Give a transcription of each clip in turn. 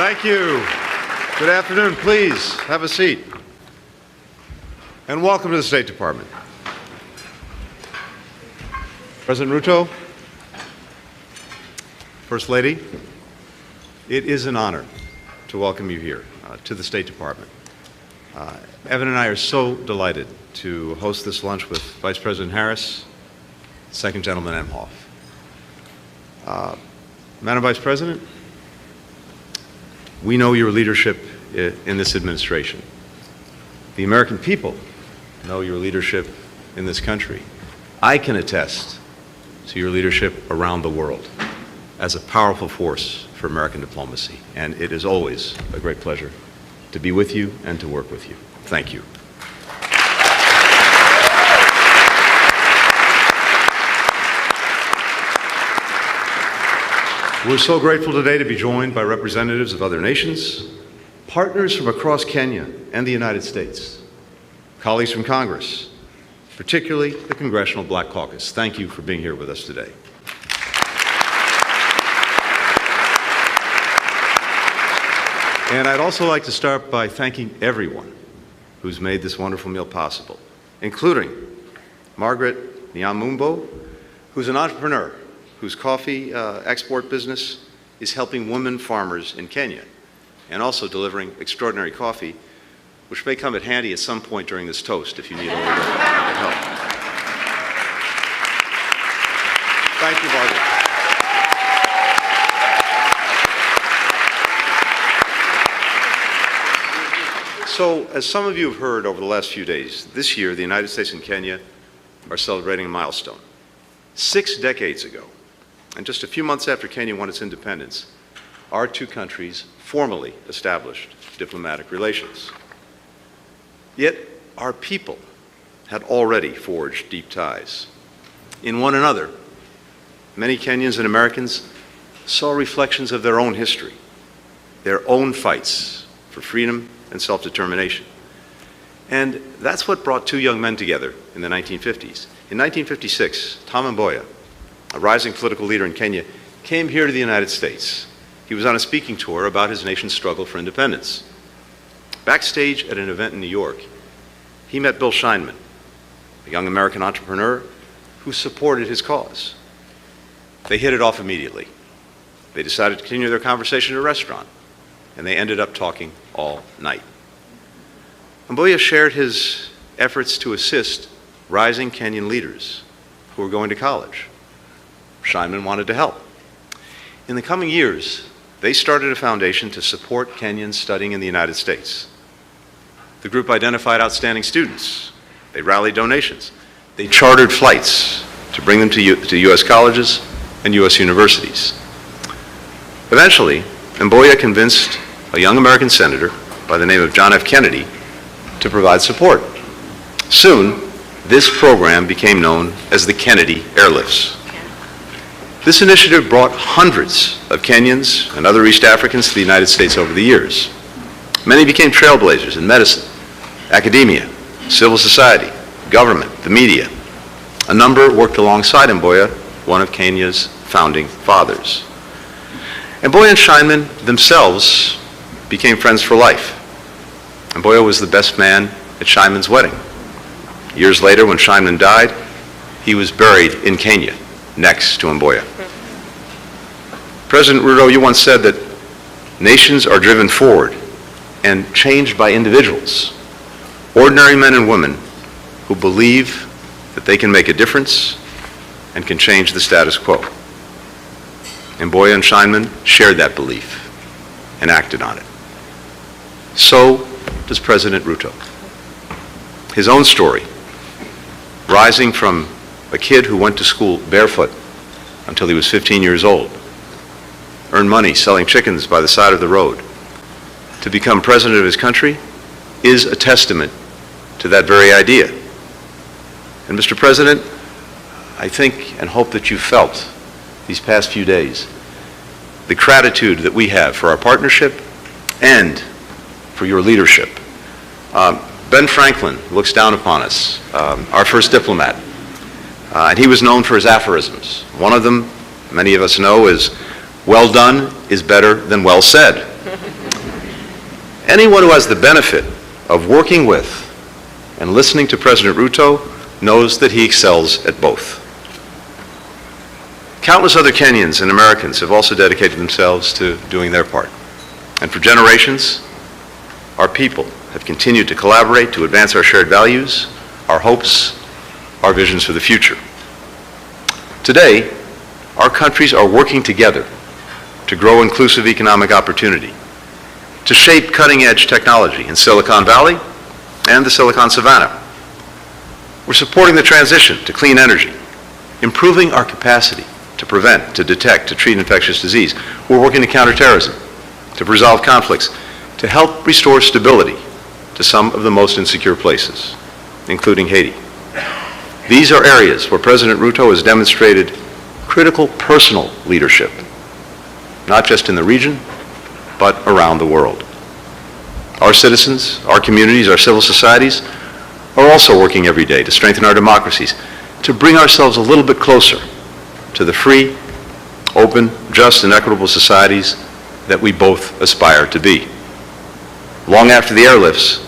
Thank you. Good afternoon. Please have a seat. And welcome to the State Department. President Ruto, First Lady, it is an honor to welcome you here to the State Department. Evan and I are so delighted to host this lunch with Vice President Harris, Second Gentleman Emhoff. Madam Vice President, we know your leadership in this administration. The American people know your leadership in this country. I can attest to your leadership around the world as a powerful force for American diplomacy, and it is always a great pleasure to be with you and to work with you. Thank you. We're so grateful today to be joined by representatives of other nations, partners from across Kenya and the United States, colleagues from Congress, particularly the Congressional Black Caucus. Thank you for being here with us today. And I'd also like to start by thanking everyone who's made this wonderful meal possible, including Margaret Nyamumbo, who's an entrepreneur whose coffee export business is helping women farmers in Kenya and also delivering extraordinary coffee, which may come in handy at some point during this toast if you need a little bit of help. Thank you, Margaret. So, as some of you have heard over the last few days, this year the United States and Kenya are celebrating a milestone. 6 decades ago, and just a few months after Kenya won its independence, our two countries formally established diplomatic relations. Yet, our people had already forged deep ties. In one another, many Kenyans and Americans saw reflections of their own history, their own fights for freedom and self-determination. And that's what brought two young men together in the 1950s. In 1956, Tom Mboya, a rising political leader in Kenya, came here to the United States. He was on a speaking tour about his nation's struggle for independence. Backstage at an event in New York, he met Bill Scheinman, a young American entrepreneur who supported his cause. They hit it off immediately. They decided to continue their conversation at a restaurant, and they ended up talking all night. Mboya shared his efforts to assist rising Kenyan leaders who were going to college. Scheinman wanted to help. In the coming years, they started a foundation to support Kenyans studying in the United States. The group identified outstanding students. They rallied donations. They chartered flights to bring them to U.S. colleges and U.S. universities. Eventually, Mboya convinced a young American senator by the name of John F. Kennedy to provide support. Soon, this program became known as the Kennedy Airlifts. This initiative brought hundreds of Kenyans and other East Africans to the United States over the years. Many became trailblazers in medicine, academia, civil society, government, the media. A number worked alongside Mboya, one of Kenya's founding fathers. Mboya and Scheinman themselves became friends for life. Mboya was the best man at Scheinman's wedding. Years later, when Scheinman died, he was buried in Kenya next to Mboya. President Ruto, you once said that nations are driven forward and changed by individuals, ordinary men and women who believe that they can make a difference and can change the status quo. Mboya and Scheinman shared that belief and acted on it. So does President Ruto. His own story, rising from a kid who went to school barefoot until he was 15 years old, earned money selling chickens by the side of the road, to become president of his country, is a testament to that very idea. And Mr. President, I think and hope that you felt these past few days the gratitude that we have for our partnership and for your leadership. Ben Franklin looks down upon us, our first diplomat, and he was known for his aphorisms. One of them, many of us know, is, "Well done is better than well said." Anyone who has the benefit of working with and listening to President Ruto knows that he excels at both. Countless other Kenyans and Americans have also dedicated themselves to doing their part. And for generations, our people have continued to collaborate to advance our shared values, our hopes, our visions for the future. Today, our countries are working together to grow inclusive economic opportunity, to shape cutting-edge technology in Silicon Valley and the Silicon Savannah. We're supporting the transition to clean energy, improving our capacity to prevent, to detect, to treat infectious disease. We're working to counter terrorism, to resolve conflicts, to help restore stability to some of the most insecure places, including Haiti. These are areas where President Ruto has demonstrated critical personal leadership, not just in the region, but around the world. Our citizens, our communities, our civil societies are also working every day to strengthen our democracies, to bring ourselves a little bit closer to the free, open, just, and equitable societies that we both aspire to be. Long after the airlifts,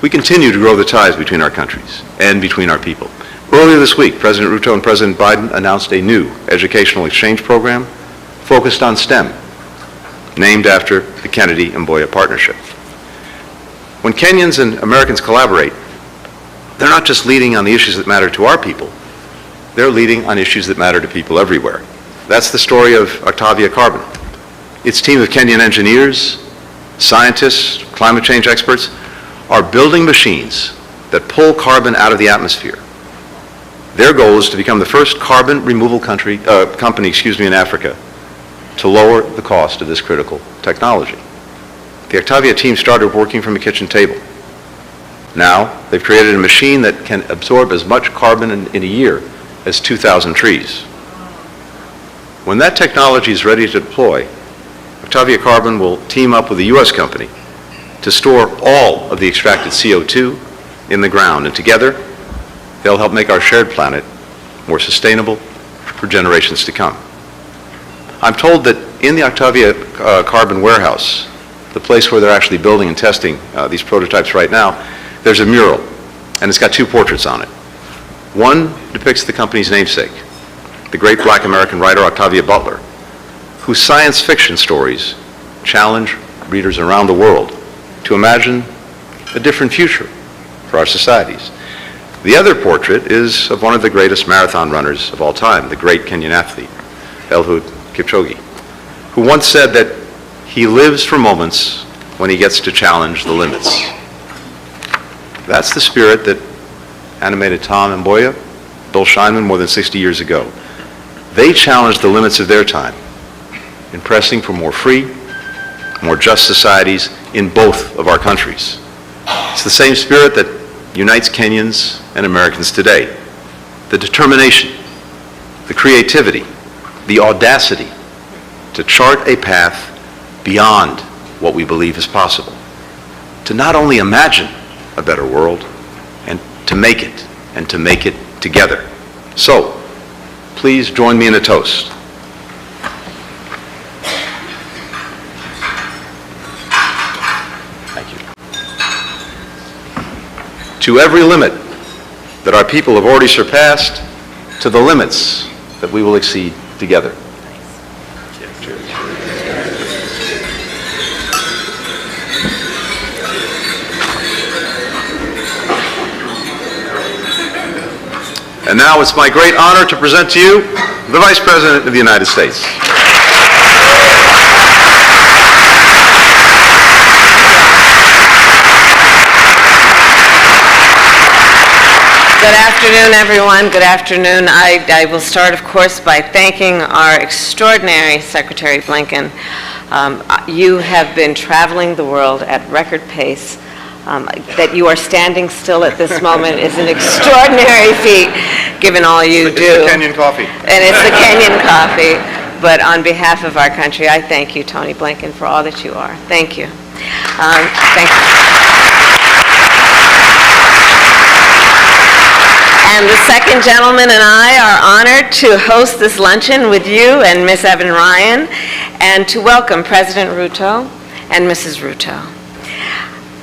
we continue to grow the ties between our countries and between our people. Earlier this week, President Ruto and President Biden announced a new educational exchange program focused on STEM, named after the Kennedy and Mboya partnership. When Kenyans and Americans collaborate, they're not just leading on the issues that matter to our people, they're leading on issues that matter to people everywhere. That's the story of Octavia Carbon. Its team of Kenyan engineers, scientists, climate change experts are building machines that pull carbon out of the atmosphere. Their goal is to become the first carbon removal company in Africa to lower the cost of this critical technology. The Octavia team started working from a kitchen table. Now, they've created a machine that can absorb as much carbon in a year as 2,000 trees. When that technology is ready to deploy, Octavia Carbon will team up with a U.S. company to store all of the extracted CO2 in the ground, and together they'll help make our shared planet more sustainable for generations to come. I'm told that in the Octavia Carbon warehouse, the place where they're actually building and testing these prototypes right now, there's a mural, and it's got two portraits on it. One depicts the company's namesake, the great black American writer Octavia Butler, whose science fiction stories challenge readers around the world to imagine a different future for our societies. The other portrait is of one of the greatest marathon runners of all time, the great Kenyan athlete, Eliud Kipchoge, who once said that he lives for moments when he gets to challenge the limits. That's the spirit that animated Tom and Mboya, Bill Scheinman more than 60 years ago. They challenged the limits of their time in pressing for more free, more just societies in both of our countries. It's the same spirit that unites Kenyans and Americans today. The determination, the creativity, the audacity to chart a path beyond what we believe is possible. To not only imagine a better world, and to make it, and to make it together. So, please join me in a toast. Thank you. To every limit that our people have already surpassed, to the limits that we will exceed together. And now it's my great honor to present to you the Vice President of the United States. Good afternoon, everyone. Good afternoon. I will start, of course, by thanking our extraordinary Secretary Blinken. You have been traveling the world at record pace. That you are standing still at this moment is an extraordinary feat, given all you do. It's the Kenyan coffee. And it's the Kenyan coffee. But on behalf of our country, I thank you, Tony Blinken, for all that you are. Thank you. Thank you. And the second gentleman and I are honored to host this luncheon with you and Ms. Evan Ryan, and to welcome President Ruto and Mrs. Ruto.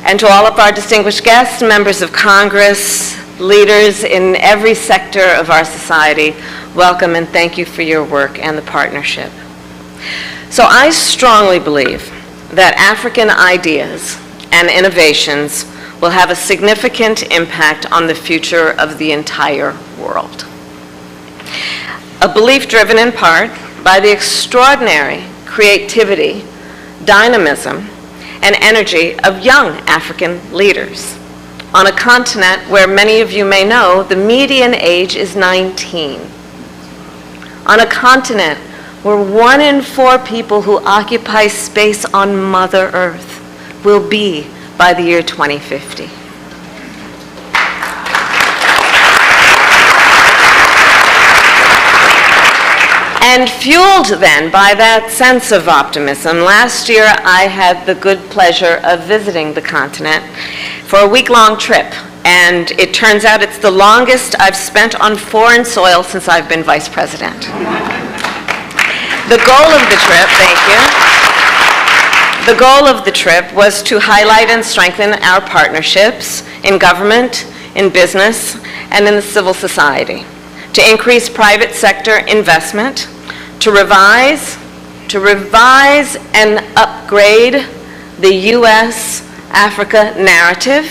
And to all of our distinguished guests, members of Congress, leaders in every sector of our society, welcome and thank you for your work and the partnership. So I strongly believe that African ideas and innovations will have a significant impact on the future of the entire world. A belief driven in part by the extraordinary creativity, dynamism, and energy of young African leaders on a continent where many of you may know the median age is 19. On a continent where 1 in 4 people who occupy space on Mother Earth will be by the year 2050. And fueled then by that sense of optimism, last year I had the good pleasure of visiting the continent for a week-long trip. And it turns out it's the longest I've spent on foreign soil since I've been vice president. The goal of the trip, thank you. The goal of the trip was to highlight and strengthen our partnerships in government, in business, and in the civil society, to increase private sector investment, to revise and upgrade the U.S.-Africa narrative,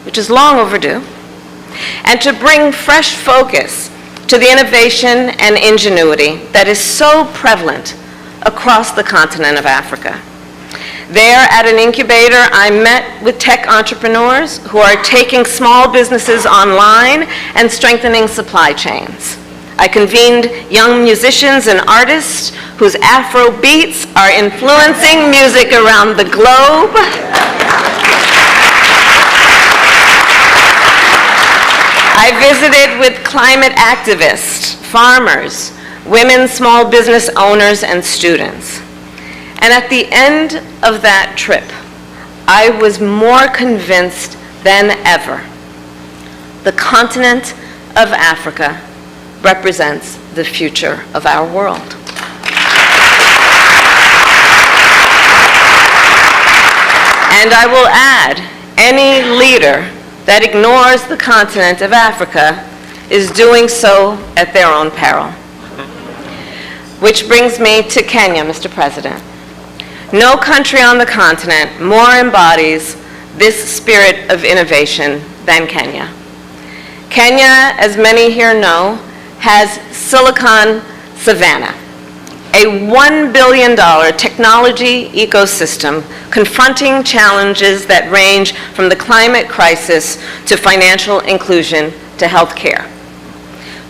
which is long overdue, and to bring fresh focus to the innovation and ingenuity that is so prevalent across the continent of Africa. There at an incubator, I met with tech entrepreneurs who are taking small businesses online and strengthening supply chains. I convened young musicians and artists whose Afro beats are influencing music around the globe. I visited with climate activists, farmers, women small business owners, and students. And at the end of that trip, I was more convinced than ever the continent of Africa represents the future of our world. And I will add, any leader that ignores the continent of Africa is doing so at their own peril. Which brings me to Kenya, Mr. President. No country on the continent more embodies this spirit of innovation than Kenya. Kenya, as many here know, has Silicon Savannah, a $1 billion technology ecosystem confronting challenges that range from the climate crisis to financial inclusion to healthcare.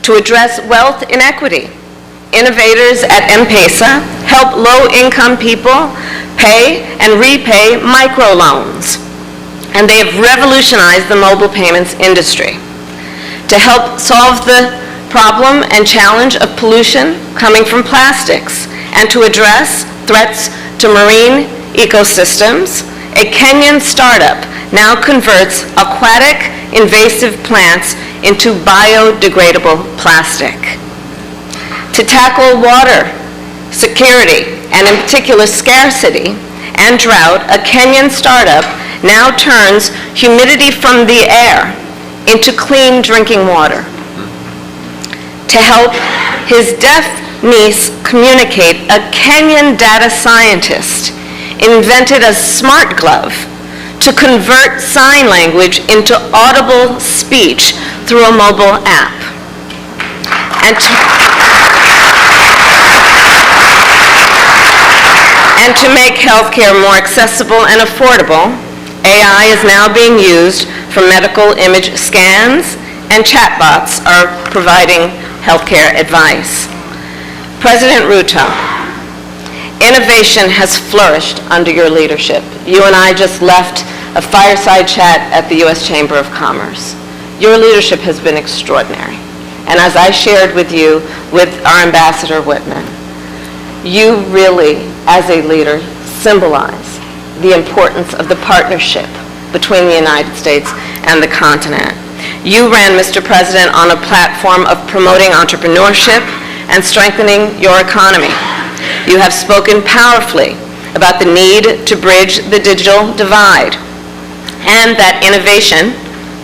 To address wealth inequity, innovators at M-Pesa help low-income people pay and repay microloans, and they have revolutionized the mobile payments industry. To help solve the problem and challenge of pollution coming from plastics, and to address threats to marine ecosystems, a Kenyan startup now converts aquatic invasive plants into biodegradable plastic. To tackle water security, and in particular scarcity and drought, a Kenyan startup now turns humidity from the air into clean drinking water. To help his deaf niece communicate, a Kenyan data scientist invented a smart glove to convert sign language into audible speech through a mobile app. And to make healthcare more accessible and affordable, AI is now being used for medical image scans, and chatbots are providing healthcare advice. President Ruto, innovation has flourished under your leadership. You and I just left a fireside chat at the U.S. Chamber of Commerce. Your leadership has been extraordinary. And as I shared with you with our Ambassador Whitman, you really, as a leader, symbolize the importance of the partnership between the United States and the continent. You ran, Mr. President, on a platform of promoting entrepreneurship and strengthening your economy. You have spoken powerfully about the need to bridge the digital divide. and that innovation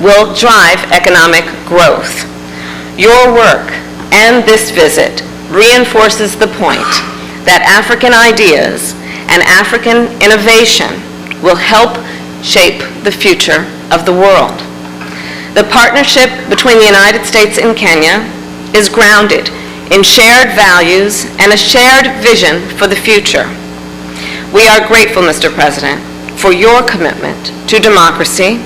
will drive economic growth. Your work and this visit reinforces the point that African ideas and African innovation will help shape the future of the world. The partnership between the United States and Kenya is grounded in shared values and a shared vision for the future. We are grateful, Mr. President, for your commitment to democracy,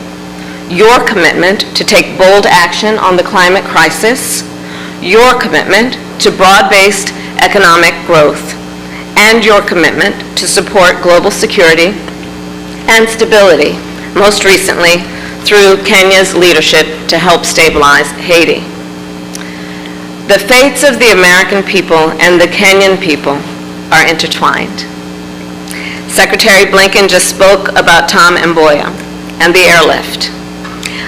your commitment to take bold action on the climate crisis, your commitment to broad-based economic growth, and your commitment to support global security and stability, most recently through Kenya's leadership to help stabilize Haiti. The fates of the American people and the Kenyan people are intertwined. Secretary Blinken just spoke about Tom Mboya and the airlift.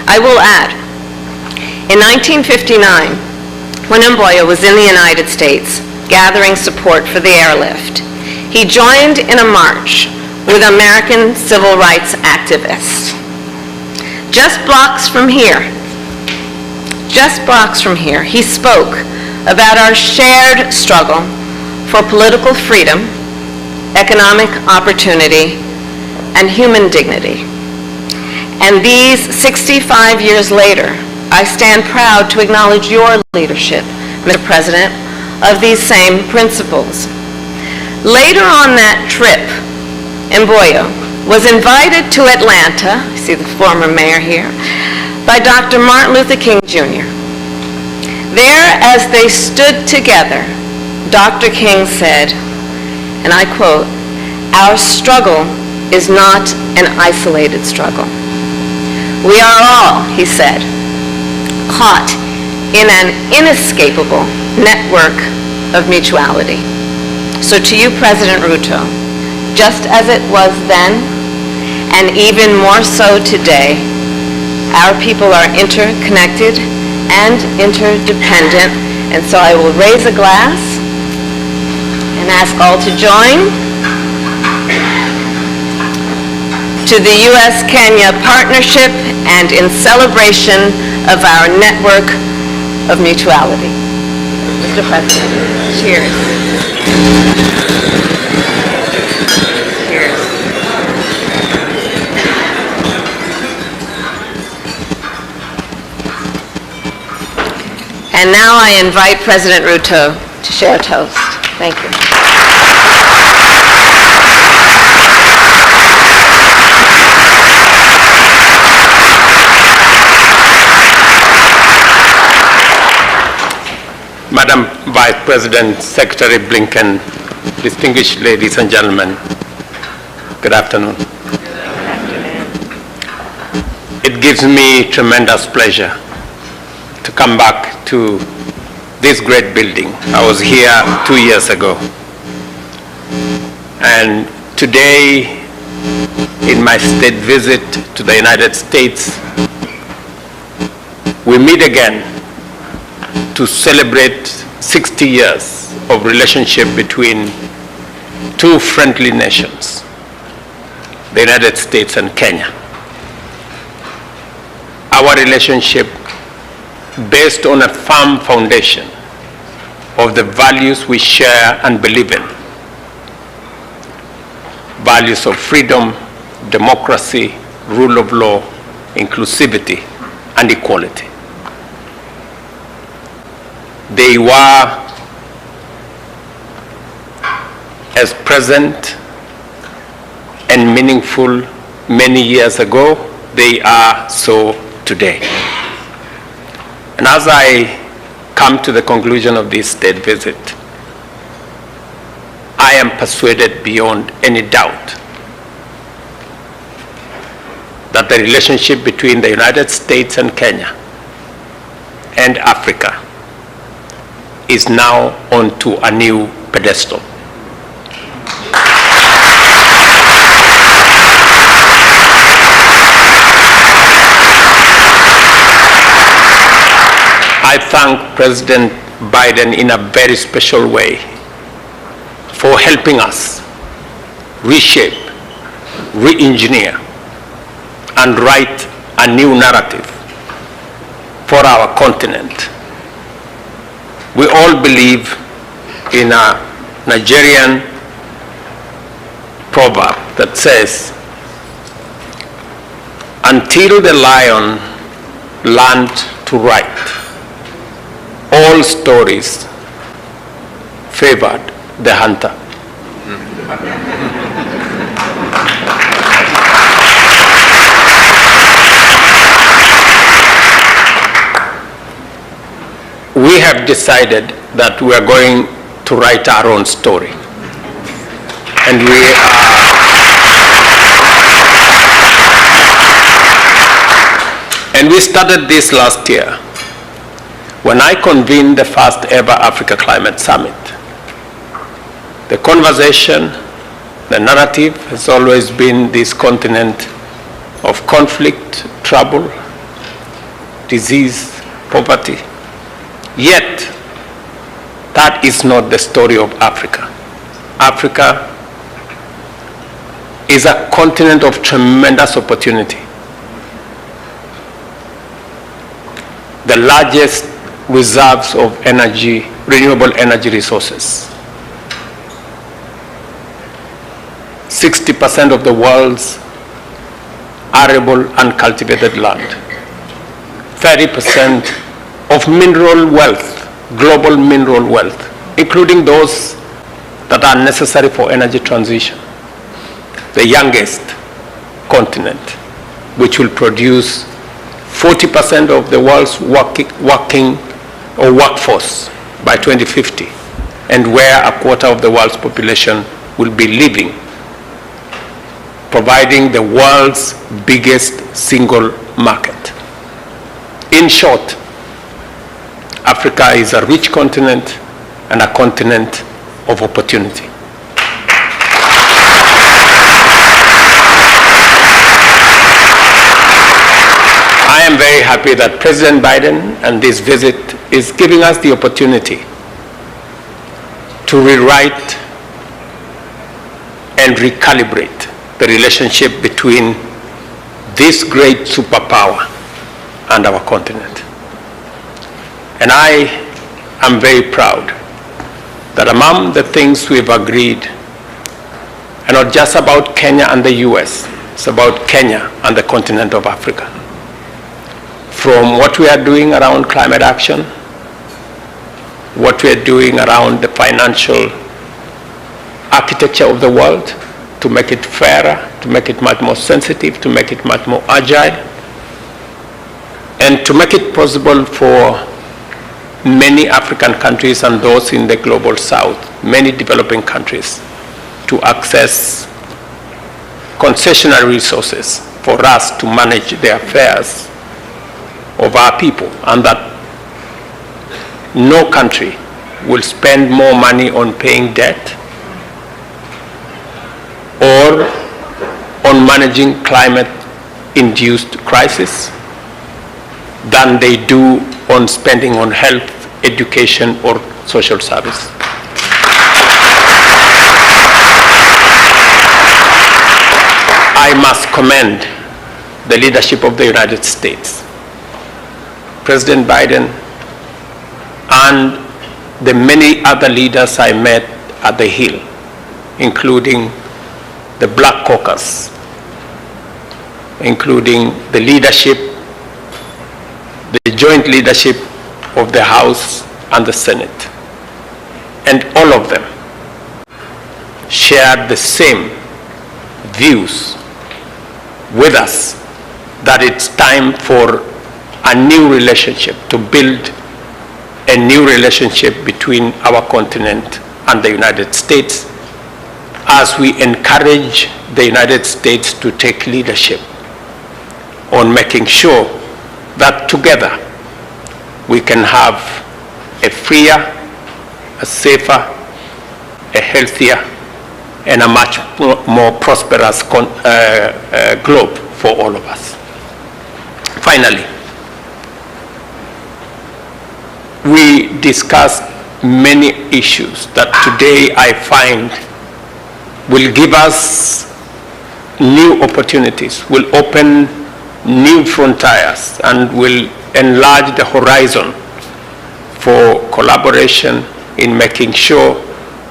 I will add, in 1959, when Mboya was in the United States gathering support for the airlift, he joined in a march with American civil rights activists. Just blocks from here, he spoke about our shared struggle for political freedom, economic opportunity, and human dignity. And these 65 years later, I stand proud to acknowledge your leadership, Mr. President, of these same principles. Later on that trip, Mboya was invited to Atlanta, I see the former mayor here, by Dr. Martin Luther King Jr. There, as they stood together, Dr. King said, and I quote, "Our struggle is not an isolated struggle. We are all," he said, "caught in an inescapable network of mutuality." So to you, President Ruto, just as it was then, and even more so today, our people are interconnected and interdependent, and so I will raise a glass and ask all to join to the U.S.-Kenya partnership and in celebration of our network of mutuality. Mr. President, cheers. Cheers. And now I invite President Ruto to share a toast. Thank you. Madam Vice President, Secretary Blinken, distinguished ladies and gentlemen, good afternoon. It gives me tremendous pleasure to come back to this great building. I was here 2 years ago. And today, in my state visit to the United States, we meet again to celebrate 60 years of relationship between two friendly nations, the United States and Kenya. Our relationship based on a firm foundation of the values we share and believe in. Values of freedom, democracy, rule of law, inclusivity, and equality. They were as present and meaningful many years ago, they are so today. And as I come to the conclusion of this state visit, I am persuaded beyond any doubt that the relationship between the United States and Kenya and Africa is now onto a new pedestal. I thank President Biden in a very special way for helping us reshape, re-engineer and write a new narrative for our continent. We all believe in a Nigerian proverb that says, until the lion learned to write, all stories favored the hunter. We have decided that we are going to write our own story. And we started this last year when I convened the first ever Africa Climate Summit. The conversation, the narrative has always been this continent of conflict, trouble, disease, poverty. Yet, that is not the story of Africa. Africa is a continent of tremendous opportunity. The largest reserves of energy, renewable energy resources. 60% of the world's arable and cultivated land. 30% of mineral wealth, global mineral wealth, including those that are necessary for energy transition. The youngest continent, which will produce 40% of the world's working workforce by 2050, and where a quarter of the world's population will be living, providing the world's biggest single market. In short, Africa is a rich continent and a continent of opportunity. I am very happy that President Biden and this visit is giving us the opportunity to rewrite and recalibrate the relationship between this great superpower and our continent. And I am very proud that among the things we've agreed are not just about Kenya and the US, it's about Kenya and the continent of Africa. From what we are doing around climate action, what we are doing around the financial architecture of the world, to make it fairer, to make it much more sensitive, to make it much more agile, and to make it possible for many African countries and those in the global south, many developing countries, to access concessionary resources for us to manage the affairs of our people, and that no country will spend more money on paying debt or on managing climate-induced crisis than they do on spending on health, education, or social service. I must commend the leadership of the United States, President Biden, and the many other leaders I met at the Hill, including the Black Caucus, including the leadership, the joint leadership of the House and the Senate. And all of them shared the same views with us that it's time for a new relationship, to build a new relationship between our continent and the United States, as we encourage the United States to take leadership on making sure that together we can have a freer, a safer, a healthier, and a much more prosperous globe for all of us. Finally, we discussed many issues that today I find will give us new opportunities, will open new frontiers and will enlarge the horizon for collaboration in making sure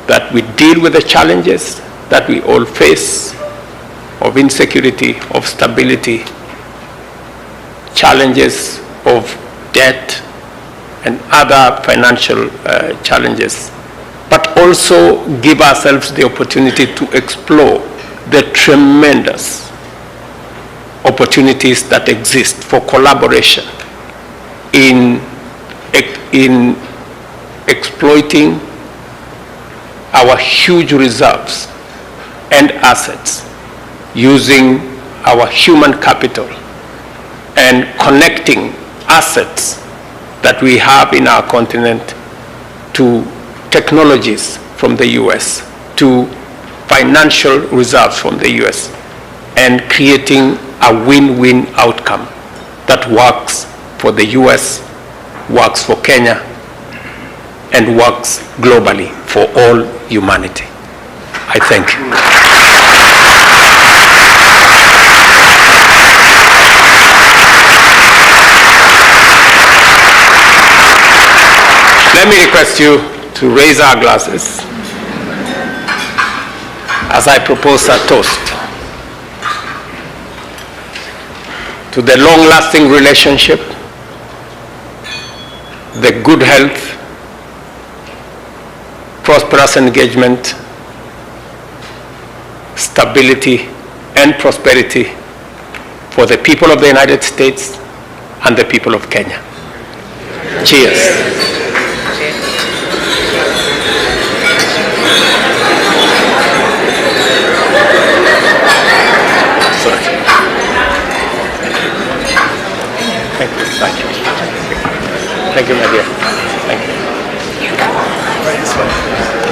that we deal with the challenges that we all face of insecurity, of stability, challenges of debt and other financial challenges, but also give ourselves the opportunity to explore the tremendous opportunities that exist for collaboration in exploiting our huge reserves and assets, using our human capital and connecting assets that we have in our continent to technologies from the US, to financial reserves from the US, and creating a win-win outcome that works for the US, works for Kenya, and works globally for all humanity. I thank you. Let me request you to raise our glasses as I propose a toast to the long-lasting relationship, the good health, prosperous engagement, stability, and prosperity for the people of the United States and the people of Kenya. Cheers. Thank you. Thank you, my dear. Thank you.